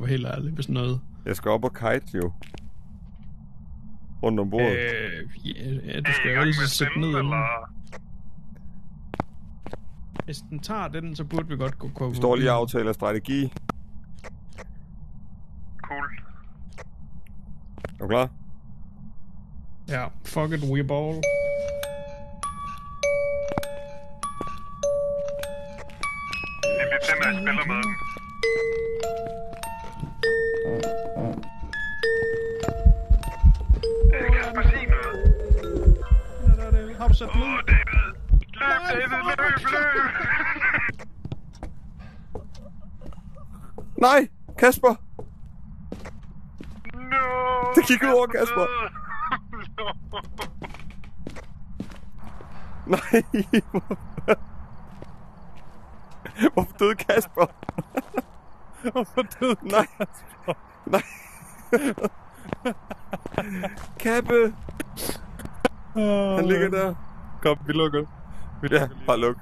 være helt ærlig, hvis noget. Jeg skal op og kite, jo. Rundt om bordet. Ja, du skal jo altså sætte ned inden. Hvis den tager den, så burde vi godt gå Vi står lige og aftaler strategi. Cool. Er du klar? Ja, fuck it, we ball. Det bliver til, når jeg spiller med den. Kasper, sig noget. Har du sat den ud? David. Løb. Nej, Kasper! No! Det gik ud over Kasper. Nej, hvorfor døde Kasper? Hvorfor døde Nej, nej. Kappe! Han ligger der. Kom, vi lukker. Ja, bare luk.